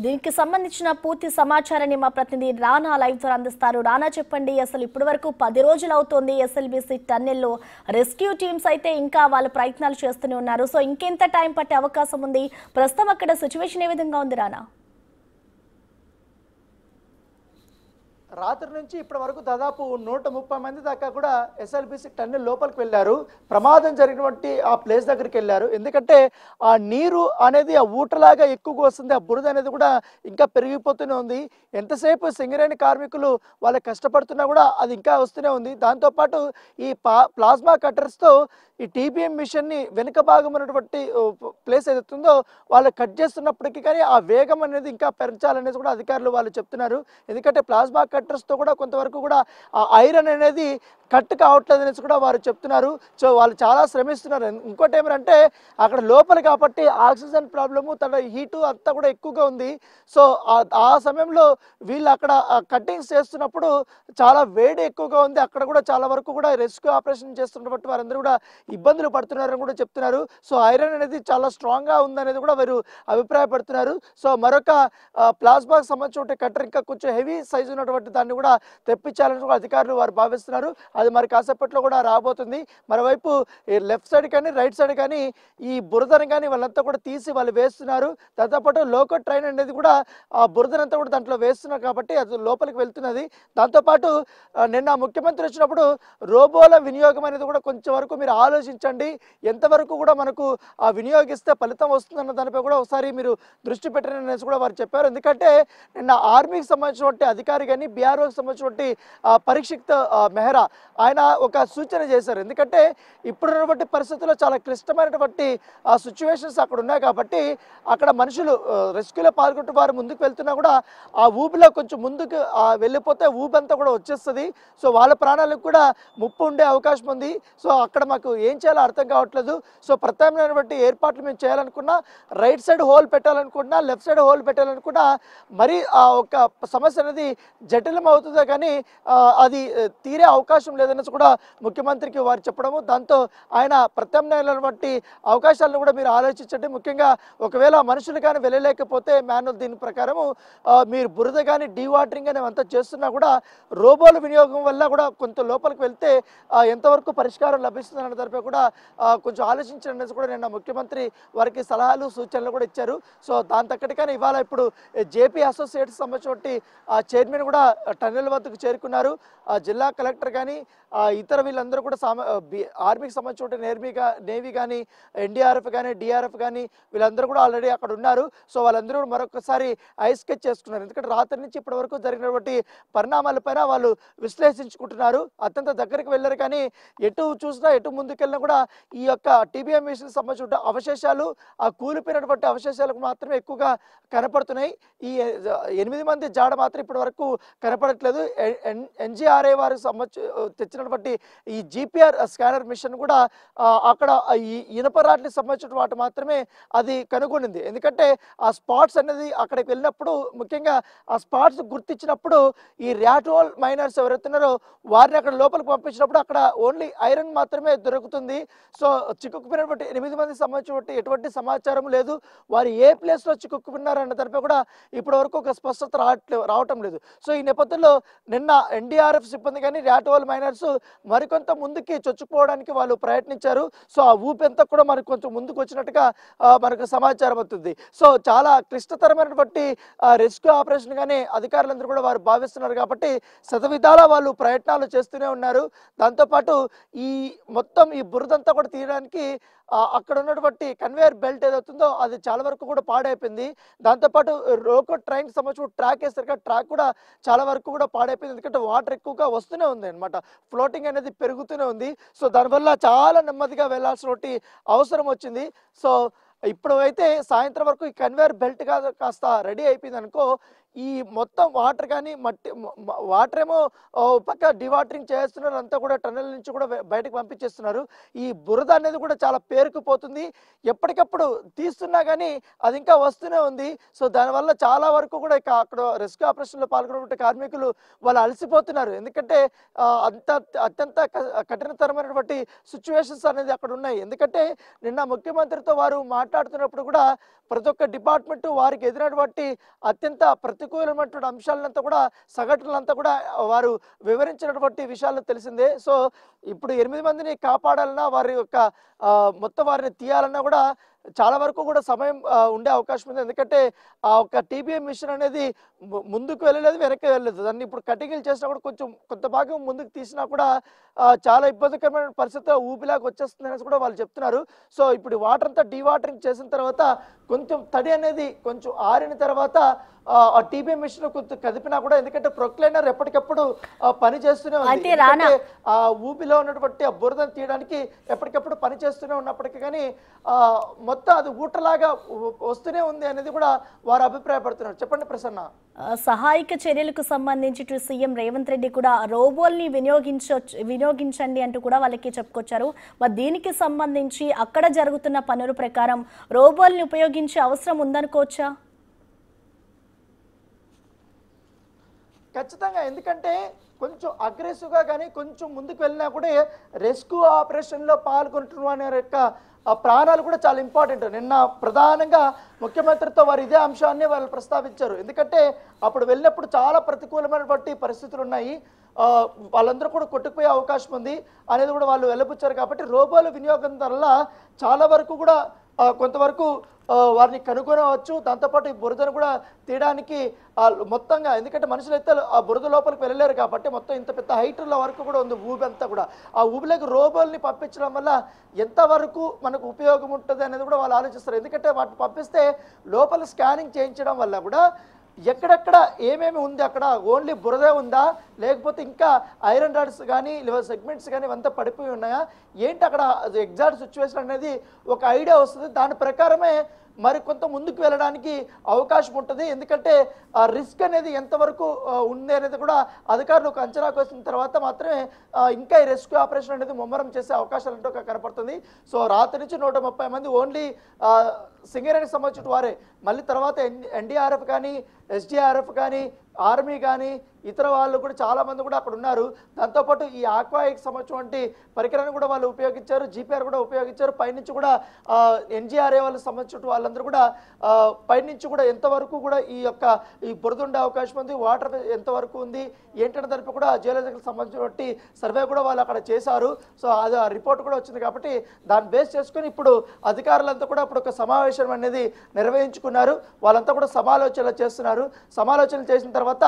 దీనికి సంబంధించిన పూర్తి సమాచారాన్ని మా ప్రతినిధి రానా లైవ్ ద్వారా అందిస్తారు. రానా, చెప్పండి, అసలు ఇప్పటి వరకు 10 రోజులు అవుతోంది ఎస్ఎల్బీసీ టన్నెల్లో రెస్క్యూ టీమ్స్ అయితే ఇంకా వాళ్ళ ప్రయత్నాలు చేస్తూనే ఉన్నారు. సో ఇంకెంత టైం పట్టే అవకాశం ఉంది? ప్రస్తుతం అక్కడ సిచ్యువేషన్ ఏ విధంగా ఉంది రానా? రాత్రి నుంచి ఇప్పటి వరకు దాదాపు 130 మంది దాకా కూడా ఎస్ఎల్బీసీ టన్నెల్ లోపలికి వెళ్ళారు. ప్రమాదం జరిగినటువంటి ఆ ప్లేస్ దగ్గరికి వెళ్ళారు. ఎందుకంటే ఆ నీరు అనేది ఆ ఊటలాగా ఎక్కువగా వస్తుంది. ఆ బురద అనేది కూడా ఇంకా పెరిగిపోతూనే ఉంది. ఎంతసేపు సింగరేణి కార్మికులు వాళ్ళు కష్టపడుతున్నా కూడా అది ఇంకా వస్తూనే ఉంది. దాంతోపాటు ఈ ప్లాస్మా కట్టర్స్తో ఈ టీబీఎం మిషన్ని వెనుక భాగం ఉన్నటువంటి ప్లేస్ ఏదైతుందో వాళ్ళు కట్ చేస్తున్నప్పటికీ కానీ ఆ వేగం అనేది ఇంకా పెంచాలనేది కూడా అధికారులు వాళ్ళు చెప్తున్నారు. ఎందుకంటే ప్లాస్మా కట్టర్స్తో కూడా కొంతవరకు కూడా ఆ ఐరన్ అనేది కట్ కావట్లేదు అనేసి కూడా వారు చెప్తున్నారు. సో వాళ్ళు చాలా శ్రమిస్తున్నారు. ఇంకోటి ఏమంటే అక్కడ లోపల కాబట్టి ఆక్సిజన్ ప్రాబ్లము, తన హీటు అంతా కూడా ఎక్కువగా ఉంది. సో ఆ సమయంలో వీళ్ళు అక్కడ కట్టింగ్స్ చేస్తున్నప్పుడు చాలా వేడి ఎక్కువగా ఉంది. అక్కడ కూడా చాలా వరకు కూడా రెస్క్యూ ఆపరేషన్ చేస్తున్నటువంటి వారందరూ కూడా ఇబ్బందులు పడుతున్నారని కూడా చెప్తున్నారు. సో ఐరన్ అనేది చాలా స్ట్రాంగ్గా ఉందనేది కూడా వీరు అభిప్రాయపడుతున్నారు. సో మరొక ప్లాస్మాకి సంబంధించిన కట్టర్ ఇంకా కొంచెం హెవీ సైజు ఉన్నటువంటి దాన్ని కూడా తెప్పించాలని కూడా అధికారులు వారు భావిస్తున్నారు. అది మరి కాసేపట్లో కూడా రాబోతుంది. మరోవైపు లెఫ్ట్ సైడ్ కానీ రైట్ సైడ్ కానీ ఈ బురదను కానీ వాళ్ళంతా కూడా తీసి వాళ్ళు వేస్తున్నారు. దాంతోపాటు లోకో ట్రైన్ అనేది కూడా ఆ బురదనంతా కూడా దాంట్లో వేస్తున్నారు కాబట్టి అది లోపలికి వెళ్తున్నది. దాంతోపాటు నిన్న ముఖ్యమంత్రి వచ్చినప్పుడు రోబోల వినియోగం అనేది కూడా కొంచెం వరకు మీరు ఆలోచించండి, ఎంతవరకు కూడా మనకు ఆ వినియోగిస్తే ఫలితం వస్తుందన్న దానిపై కూడా ఒకసారి మీరు దృష్టి పెట్టారనేసి కూడా వారు చెప్పారు. ఎందుకంటే నిన్న ఆర్మీకి సంబంధించినటువంటి అధికారి కానీ బీఆర్ఓకి సంబంధించినటువంటి పరీక్షిత్ మెహ్రా ఆయన ఒక సూచన చేశారు. ఎందుకంటే ఇప్పుడున్నటువంటి పరిస్థితుల్లో చాలా క్లిష్టమైనటువంటి సిచ్యువేషన్స్ అక్కడ ఉన్నాయి కాబట్టి అక్కడ మనుషులు రెస్క్యూలో పాల్గొంటూ వారు ముందుకు వెళ్తున్నా కూడా ఆ ఊబిలో కొంచెం ముందుకు వెళ్ళిపోతే ఊబంతా కూడా వచ్చేస్తుంది. సో వాళ్ళ ప్రాణాలకు కూడా ముప్పు ఉండే అవకాశం ఉంది. సో అక్కడ మాకు ఏం చేయాలో అర్థం కావట్లేదు. సో ప్రత్యామ్నాయమైనటువంటి ఏర్పాట్లు మేము చేయాలనుకున్నా, రైట్ సైడ్ హోల్ పెట్టాలనుకున్నా, లెఫ్ట్ సైడ్ హోల్ పెట్టాలనుకున్నా మరి ఆ ఒక సమస్య అనేది జటిలం అవుతుందో కానీ అది తీరే అవకాశం లేదనేసి కూడా ముఖ్యమంత్రికి వారు చెప్పడము, దాంతో ఆయన ప్రత్యామ్నాయమైనటువంటి అవకాశాలను కూడా మీరు ఆలోచించండి. ముఖ్యంగా ఒకవేళ మనుషులు కానీ వెళ్ళలేకపోతే మాన్యువల్ దీని ప్రకారము మీరు బురద కానీ డీవాటరింగ్ అని అంతా చేస్తున్నా కూడా రోబోల వినియోగం వల్ల కూడా కొంత లోపలికి వెళ్తే ఎంతవరకు పరిష్కారం లభిస్తుందన్న దానిపై కూడా కొంచెం ఆలోచించండి కూడా నిన్న ముఖ్యమంత్రి వారికి సలహాలు సూచనలు కూడా ఇచ్చారు. సో దాని తగ్గట్టుగానే ఇవాళ ఇప్పుడు జేపీ అసోసియేట్స్ సంబంధించినటువంటి చైర్మన్ కూడా టన్నెల్ వద్దకు చేరుకున్నారు. జిల్లా కలెక్టర్ కానీ ఇతర వీళ్ళందరూ కూడా ఆర్మీకి సంబంధించిన నేవీ కానీ ఎన్డీఆర్ఎఫ్ కానీ డిఆర్ఎఫ్ కానీ వీళ్ళందరూ కూడా ఆల్రెడీ అక్కడ ఉన్నారు. సో వాళ్ళందరూ మరొకసారి ఐ స్కెచ్ చేసుకున్నారు. ఎందుకంటే రాత్రి నుంచి ఇప్పటి వరకు జరిగినటువంటి పరిణామాలపైన వాళ్ళు విశ్లేషించుకుంటున్నారు. అత్యంత దగ్గరికి వెళ్ళారు కానీ ఎటు చూసినా ఎటు ముందుకెళ్ళినా కూడా ఈ యొక్క టీబీఎం మిషన్ సంబంధించిన అవశేషాలు, ఆ కూలిపోయినటువంటి అవశేషాలకు మాత్రమే ఎక్కువగా కనపడుతున్నాయి. ఈ 8 మంది జాడ మాత్రం ఇప్పటి వరకు కనపడట్లేదు. ఎన్జీఆర్ఏ వారికి తెచ్చినటువంటి ఈ జీపీఆర్ స్కానర్ మిషన్ కూడా అక్కడ ఈ ఇనుప రాట్లకు సంబంధించిన వాటి మాత్రమే అది కనుగొనింది. ఎందుకంటే ఆ స్పాట్స్ అనేది అక్కడికి వెళ్ళినప్పుడు ముఖ్యంగా ఆ స్పాట్స్ గుర్తించినప్పుడు ఈ ర్యాట్రోల్ మైనర్స్ ఎవరైతున్నారో వారిని అక్కడ లోపలికి పంపించినప్పుడు అక్కడ ఓన్లీ ఐరన్ మాత్రమే దొరుకుతుంది. సో చిక్కుకుపోయినటువంటి 8 మందికి సంబంధించినటువంటి ఎటువంటి సమాచారం లేదు. వారు ఏ ప్లేస్లో చిక్కుకున్నారన్న దానిపై కూడా ఇప్పటి వరకు ఒక స్పష్టత రావటం లేదు. సో ఈ నేపథ్యంలో నిన్న ఎన్డీఆర్ఎఫ్ సిబ్బంది కానీ ర్యాట్రోల్ మైనర్స్ మరికొంత ముందుకి చొచ్చుకుపోవడానికి వాళ్ళు ప్రయత్నించారు. సో ఆ ఊపంతా కూడా మనకు కొంచెం ముందుకు వచ్చినట్టుగా మనకు సమాచారం అవుతుంది. సో చాలా క్లిష్టతరమైనటువంటి రెస్క్యూ ఆపరేషన్ గానే అధికారులందరూ కూడా వారు భావిస్తున్నారు కాబట్టి శతవిధాల వాళ్ళు ప్రయత్నాలు చేస్తూనే ఉన్నారు. దాంతోపాటు ఈ మొత్తం ఈ బురదంతా కూడా తీయడానికి అక్కడ ఉన్నటువంటి కన్వేయర్ బెల్ట్ ఏదవుతుందో అది చాలా వరకు కూడా పాడైపోయింది. దాంతోపాటు రోకో ట్రైన్ సంబంధించిన ట్రాక్ వేస్తారు కదా, ట్రాక్ కూడా చాలా వరకు కూడా పాడైపోయింది. ఎందుకంటే వాటర్ ఎక్కువగా వస్తూనే ఉంది అనమాట, ఫ్లోటింగ్ అనేది పెరుగుతూనే ఉంది. సో దానివల్ల చాలా నెమ్మదిగా వెళ్లాల్సిన అవసరం వచ్చింది. సో ఇప్పుడు అయితే సాయంత్రం వరకు ఈ కన్వేయర్ బెల్ట్ కాస్త రెడీ అయిపోయింది అనుకో, ఈ మొత్తం వాటర్ కానీ మట్టి వాటర్ ఏమో పక్క డివాటరింగ్ చేస్తున్నారు, అంతా కూడా టన్నెల్ నుంచి కూడా బయటకు పంపించేస్తున్నారు. ఈ బురద అనేది కూడా చాలా పేరుకుపోతుంది. ఎప్పటికప్పుడు తీస్తున్నా కానీ అది ఇంకా వస్తూనే ఉంది. సో దానివల్ల చాలా వరకు కూడా అక్కడ రెస్క్యూ ఆపరేషన్లో పాల్గొన్న కార్మికులు వాళ్ళు అలసిపోతున్నారు. ఎందుకంటే అత్యంత కఠినతరమైనటువంటి సిచ్యువేషన్స్ అనేది అక్కడ ఉన్నాయి. ఎందుకంటే నిన్న ముఖ్యమంత్రితో వారు మాట్లాడుతున్నప్పుడు కూడా ప్రతి ఒక్క డిపార్ట్మెంట్ వారికి ఎదురైనటువంటి అత్యంత ప్రతికూలమైనటువంటి అంశాలంతా కూడా సగటులంతా కూడా వారు వివరించినటువంటి విషయాలు తెలిసిందే. సో ఇప్పుడు 8 మందిని కాపాడాలన్నా వారి యొక్క మొత్తం వారిని తీయాలన్నా కూడా చాలా వరకు కూడా సమయం ఉండే అవకాశం ఉంది. ఎందుకంటే ఆ ఒక టీబీఎం మిషన్ అనేది ముందుకు వెళ్ళలేదు, వెనక్కి వెళ్ళలేదు. దాన్ని ఇప్పుడు కటింగ్లు చేసినా కూడా కొంచెం కొంత భాగం ముందుకు తీసినా కూడా చాలా ఇబ్బందికరమైన పరిస్థితి ఊపిలాగా వచ్చేస్తుంది అనేసి కూడా వాళ్ళు చెప్తున్నారు. సో ఇప్పుడు వాటర్ అంతా డీవాటరింగ్ చేసిన తర్వాత కొంచెం తడి అనేది కొంచెం ఆరిన తర్వాత ఆ టీబీఎం మిషన్ కొంచెం కదిపినా కూడా, ఎందుకంటే ప్రొక్లైనర్ ఎప్పటికప్పుడు పని చేస్తూనే ఉంది. ఆ ఊపిలో ఉన్నటువంటి ఆ బురదను తీయడానికి ఎప్పటికప్పుడు పని చేస్తూనే ఉన్నప్పటికీ కానీ మొత్తం అది ఊటలాగా వస్తూనే ఉంది అనేది కూడా వారు అభిప్రాయపడుతున్నారు. చెప్పండి ప్రసన్న. సహాయక చర్యలకు సంబంధించి సీఎం రేవంత్ రెడ్డి కూడా రోబోల్ని వినియోగించండి అంటూ కూడా వాళ్ళకి చెప్పుకొచ్చారు. మరి దీనికి సంబంధించి అక్కడ జరుగుతున్న పనుల ప్రకారం రోబోల్ని ఉపయోగించే అవసరం ఉందనుకోవచ్చా? ఖచ్చితంగా, ఎందుకంటే కొంచెం అగ్రెసివ్గా కానీ కొంచెం ముందుకు వెళ్ళినా కూడా రెస్క్యూ ఆపరేషన్లో పాల్గొంటున్న అనే యొక్క ప్రాణాలు కూడా చాలా ఇంపార్టెంట్. నిన్న ప్రధానంగా ముఖ్యమంత్రితో వారు ఇదే అంశాన్ని వాళ్ళు ప్రస్తావించారు. ఎందుకంటే అప్పుడు వెళ్ళినప్పుడు చాలా ప్రతికూలమైనటువంటి పరిస్థితులు ఉన్నాయి, వాళ్ళందరూ కూడా కొట్టుకుపోయే అవకాశం ఉంది అనేది కూడా వాళ్ళు వెల్లబుచ్చారు. కాబట్టి రోబోల వినియోగం వల్ల చాలా వరకు కూడా కొంతవరకు వారిని కనుగొనవచ్చు. దాంతోపాటు ఈ బురదను కూడా తీయడానికి మొత్తంగా, ఎందుకంటే మనుషులు అయితే ఆ బురద లోపలికి వెళ్ళలేరు కాబట్టి మొత్తం ఇంత పెద్ద హైట్ల వరకు కూడా ఉంది ఊబి అంతా కూడా. ఆ ఊబిలోకి రోబోల్ని పంపించడం వల్ల ఎంతవరకు మనకు ఉపయోగం ఉంటుంది అనేది కూడా వాళ్ళు ఆలోచిస్తారు. ఎందుకంటే వాటిని పంపిస్తే లోపల స్కానింగ్ చేయించడం వల్ల కూడా ఎక్కడెక్కడ ఏమేమి ఉంది, అక్కడ ఓన్లీ బురదే ఉందా లేకపోతే ఇంకా ఐరన్ రాడ్స్ కానీ లేదా సెగ్మెంట్స్ కానీ ఇవంతా పడిపోయి ఉన్నాయా ఏంటి, అక్కడ ఎగ్జాక్ట్ సిచ్యువేషన్ అనేది ఒక ఐడియా వస్తుంది. దాని ప్రకారమే మరి కొంత ముందుకు వెళ్ళడానికి అవకాశం ఉంటుంది. ఎందుకంటే ఆ రిస్క్ అనేది ఎంతవరకు ఉంది అనేది కూడా అధికారులు ఒక అంచనాకు వచ్చిన తర్వాత మాత్రమే ఇంకా ఈ రెస్క్యూ ఆపరేషన్ అనేది ముమ్మరం చేసే అవకాశాలు అంటూ కనపడుతుంది. సో రాత్రి నుంచి 130 మంది ఓన్లీ సింగరేణికి సంబంధించిన వారే, మళ్ళీ తర్వాత ఎన్డీఆర్ఎఫ్ కానీ ఎస్డీఆర్ఎఫ్ కానీ ఆర్మీ కానీ ఇతర వాళ్ళు కూడా చాలామంది కూడా అక్కడ ఉన్నారు. దాంతోపాటు ఈ ఆక్వాయికి సంబంధించినటువంటి పరికరాన్ని కూడా వాళ్ళు ఉపయోగించారు, జీపీఆర్ కూడా ఉపయోగించారు. పైనుంచి కూడా ఎన్జీఆర్ఏ వాళ్ళకి సంబంధించిన వాళ్ళందరూ కూడా పైనుంచి కూడా ఎంతవరకు కూడా ఈ బురద ఉండే అవకాశం ఉంది, వాటర్ ఎంతవరకు ఉంది ఏంటంటే దానిపై కూడా జియోలాజికల్ సంబంధించినటువంటి సర్వే కూడా వాళ్ళు అక్కడ చేశారు. సో అది ఆ రిపోర్ట్ కూడా వచ్చింది. కాబట్టి దాన్ని బేస్ చేసుకుని ఇప్పుడు అధికారులంతా కూడా ఇప్పుడు ఒక సమావేశం అనేది నిర్వహించుకున్నారు. వాళ్ళంతా కూడా సమాలోచనలు చేస్తున్నారు. సమాలోచనలు చేసిన తర్వాత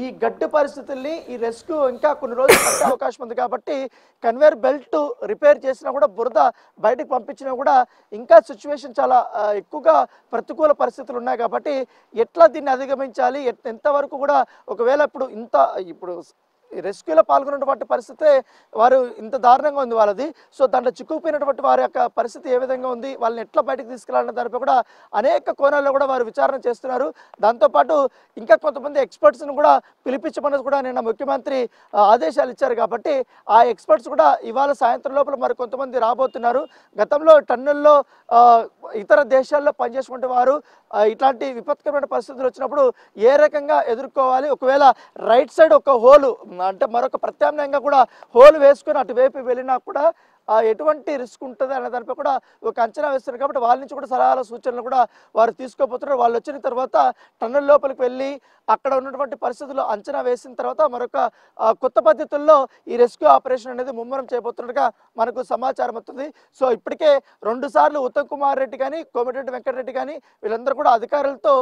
ఈ గడ్డి పరిస్థితుల్ని ఈ రెస్క్యూ ఇంకా కొన్ని రోజులు పట్టే అవకాశం ఉంది. కాబట్టి కన్వేర్ బెల్ట్ రిపేర్ చేసినా కూడా బురద బయటకు పంపించినా కూడా ఇంకా సిచ్యువేషన్ చాలా ఎక్కువగా ప్రతికూల పరిస్థితులు ఉన్నాయి. కాబట్టి ఎట్లా దీన్ని అధిగమించాలి, ఎంతవరకు కూడా ఒకవేళ ఇప్పుడు రెస్క్యూలో పాల్గొన్నటువంటి పరిస్థితే వారు ఇంత దారుణంగా ఉంది వాళ్ళది. సో దాంట్లో చిక్కుకుపోయినటువంటి వారి యొక్క పరిస్థితి ఏ విధంగా ఉంది, వాళ్ళని ఎట్లా బయటకు తీసుకెళ్లాలనే దానిపై కూడా అనేక కోణాల్లో కూడా వారు విచారణ చేస్తున్నారు. దాంతోపాటు ఇంకా కొంతమంది ఎక్స్పర్ట్స్ని కూడా పిలిపించమన్నది కూడా నిన్న ముఖ్యమంత్రి ఆదేశాలు ఇచ్చారు. కాబట్టి ఆ ఎక్స్పర్ట్స్ కూడా ఇవాళ సాయంత్రం లోపల మరి కొంతమంది రాబోతున్నారు. గతంలో టన్నుల్లో ఇతర దేశాల్లో పనిచేసుకుంటే వారు ఇట్లాంటి విపత్కరమైన పరిస్థితులు వచ్చినప్పుడు ఏ రకంగా ఎదుర్కోవాలి, ఒకవేళ రైట్ సైడ్ ఒక హోలు అంటే మరొక ప్రత్యామ్నాయంగా కూడా హోల్ వేసుకొని అటువైపు వెళ్ళినా కూడా ఎటువంటి రిస్క్ ఉంటుంది అనే దానిపై కూడా ఒక అంచనా వేస్తున్నారు. కాబట్టి వాళ్ళ నుంచి కూడా సలహాల సూచనలు కూడా వారు తీసుకోబోతున్నారు. వాళ్ళు వచ్చిన తర్వాత టన్నుల లోపలికి వెళ్ళి అక్కడ ఉన్నటువంటి పరిస్థితుల్లో అంచనా వేసిన తర్వాత మరొక కొత్త పద్ధతుల్లో ఈ రెస్క్యూ ఆపరేషన్ అనేది ముమ్మరం చేయబోతున్నట్టుగా మనకు సమాచారం వస్తుంది. సో ఇప్పటికే 2 సార్లు ఉత్తమ్ కుమార్ రెడ్డి కానీ కోమటిరెడ్డి వెంకటరెడ్డి కానీ వీళ్ళందరూ కూడా అధికారులతో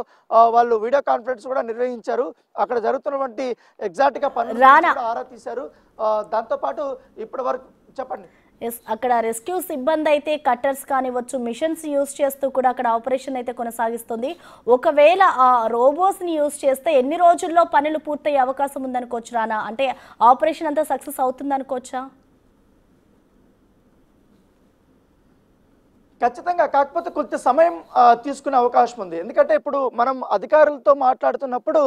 వాళ్ళు వీడియో కాన్ఫరెన్స్ కూడా నిర్వహించారు. అక్కడ జరుగుతున్నటువంటి ఎగ్జాక్ట్గా పనులు ఆరా తీశారు. దాంతోపాటు ఇప్పటి వరకు చెప్పండి. అక్కడ రెస్క్యూ సిబ్బంది అయితే కట్టర్స్ కానివచ్చు, మిషన్స్ యూజ్ చేస్తూ కూడా అక్కడ ఆపరేషన్ అయితే కొనసాగిస్తుంది. ఒకవేళ ఆ రోబోస్ని యూజ్ చేస్తే ఎన్ని రోజుల్లో పనులు పూర్తయ్యే అవకాశం ఉందనుకోవచ్చు రానా? అంటే ఆపరేషన్ అంతా సక్సెస్ అవుతుంది అనుకోవచ్చా? ఖచ్చితంగా, కాకపోతే కొంత సమయం తీసుకునే అవకాశం ఉంది. ఎందుకంటే ఇప్పుడు మనం అధికారులతో మాట్లాడుతున్నప్పుడు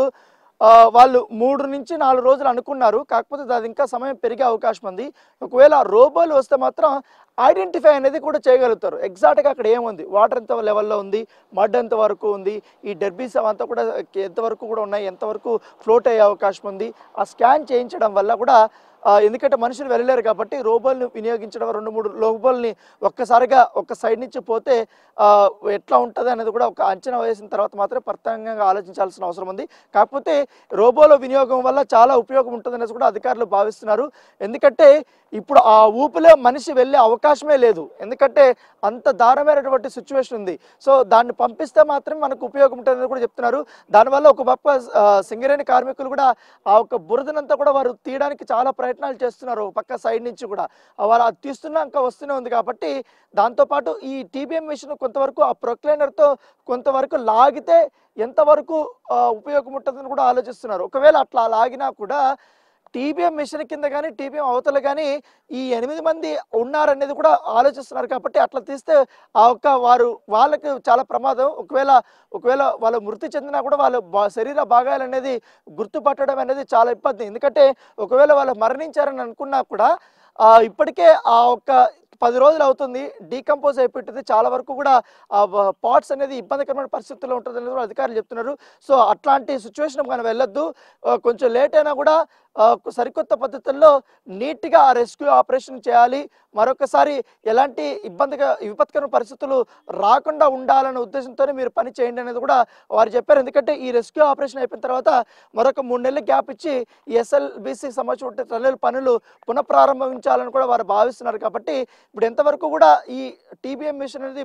వాళ్ళు 3 నుంచి 4 రోజులు అనుకున్నారు. కాకపోతే అది ఇంకా సమయం పెరిగే అవకాశం ఉంది. ఒకవేళ రోబోలు వస్తే మాత్రం ఐడెంటిఫై అనేది కూడా చేయగలుగుతారు. ఎగ్జాక్ట్గా అక్కడ ఏముంది, వాటర్ ఎంత లెవెల్లో ఉంది, మడ్ ఎంత వరకు ఉంది, ఈ డెర్బీస్ అవంతా కూడా ఎంతవరకు కూడా ఉన్నాయి, ఎంతవరకు ఫ్లోట్ అయ్యే అవకాశం ఉంది, ఆ స్కాన్ చేయించడం వల్ల కూడా ఎందుకంటే మనుషులు వెళ్ళలేరు కాబట్టి రోబోల్ని వినియోగించడం, 2-3 రోబోల్ని ఒక్కసారిగా ఒక సైడ్ నుంచి పోతే ఎట్లా ఉంటుంది అనేది కూడా ఒక అంచనా వేసిన తర్వాత మాత్రమే ప్రత్యేకంగా ఆలోచించాల్సిన అవసరం ఉంది. కాకపోతే రోబోల వినియోగం వల్ల చాలా ఉపయోగం ఉంటుందనేసి కూడా అధికారులు భావిస్తున్నారు. ఎందుకంటే ఇప్పుడు ఆ ఊపిలో మనిషి వెళ్ళే అవకాశమే లేదు, ఎందుకంటే అంత దారుణమైనటువంటి సిచ్యువేషన్ ఉంది. సో దాన్ని పంపిస్తే మాత్రం మనకు ఉపయోగం ఉంటుందని కూడా చెప్తున్నారు. దానివల్ల ఒక పక్క సింగరేణి కార్మికులు కూడా ఆ ఒక బురదనంతా కూడా వారు తీయడానికి చాలా ప్రయత్నాలు చేస్తున్నారు. పక్క సైడ్ నుంచి కూడా వాళ్ళు అది తీస్తున్నాక వస్తూనే ఉంది కాబట్టి దాంతోపాటు ఈ టీబీఎం మిషన్ కొంతవరకు ఆ ప్రొక్లైనర్తో కొంతవరకు లాగితే ఎంతవరకు ఉపయోగం ఉంటుందని కూడా ఆలోచిస్తున్నారు. ఒకవేళ అట్లా లాగినా కూడా టీబీఎం మిషన్ కింద కానీ టీబీఎం అవతల కానీ ఈ 8 మంది ఉన్నారనేది కూడా ఆలోచిస్తున్నారు కాబట్టి అట్లా తీస్తే ఆ ఒక్క వాళ్ళకి చాలా ప్రమాదం. ఒకవేళ వాళ్ళు మృతి చెందినా కూడా వాళ్ళ శరీర భాగాలు అనేది గుర్తుపట్టడం అనేది చాలా ఇబ్బంది. ఎందుకంటే ఒకవేళ వాళ్ళు మరణించారని అనుకున్నా కూడా ఇప్పటికే ఆ ఒక్క 10 రోజులు అవుతుంది, డీకంపోజ్ అయిపోతుంది. చాలా వరకు కూడా పార్ట్స్ అనేది ఇబ్బందికరమైన పరిస్థితుల్లో ఉంటుంది అనేది కూడా అధికారులు చెప్తున్నారు. సో అట్లాంటి సిచ్యువేషన్ మనం వెళ్ళొద్దు. కొంచెం లేట్ అయినా కూడా సరికొత్త పద్ధతుల్లో నీట్గా ఆ రెస్క్యూ ఆపరేషన్ చేయాలి. మరొకసారి ఎలాంటి విపత్కరమైన పరిస్థితులు రాకుండా ఉండాలనే ఉద్దేశంతోనే మీరు పని చేయండి అనేది కూడా వారు చెప్పారు. ఎందుకంటే ఈ రెస్క్యూ ఆపరేషన్ అయిపోయిన తర్వాత మరొక 3 నెలల గ్యాప్ ఇచ్చి ఈ ఎస్ఎల్బీసీకి సంబంధించిన టన్నెల్ పనులు పునఃప్రారంభించాలని కూడా వారు భావిస్తున్నారు. కాబట్టి ఇప్పుడు ఎంతవరకు కూడా ఈ టీబీఎం మిషన్ అనేది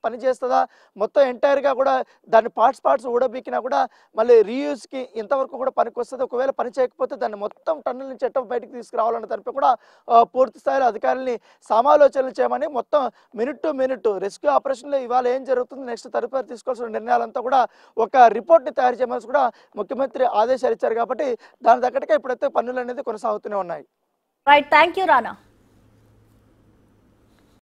పనిచేస్తుందా, మొత్తం ఎంటైర్గా కూడా దాని పార్ట్స్ ఊడబీకినా కూడా మళ్ళీ రీయూజ్కి ఎంతవరకు కూడా పనికి వస్తుంది, ఒకవేళ పని చేయకపోతే దాన్ని మొత్తం టన్నెల్ నుంచి ఎట్ట బయటకు తీసుకురావాలన్న దానిపై కూడా పూర్తి స్థాయిలో అధికారుల్ని సమాలోచనలు చేయమని, మొత్తం మినిట్ టు మినిట్ రెస్క్యూ ఆపరేషన్లో ఇవాళ ఏం జరుగుతుంది, నెక్స్ట్ తదుపరి తీసుకోవాల్సిన నిర్ణయాలంతా కూడా ఒక రిపోర్ట్ని తయారు చేయమని కూడా ముఖ్యమంత్రి ఆదేశాలు ఇచ్చారు. కాబట్టి దాని తగ్గట్టుగా ఇప్పుడైతే పనులు అనేది కొనసాగుతూనే ఉన్నాయి. Right, thank you Rana.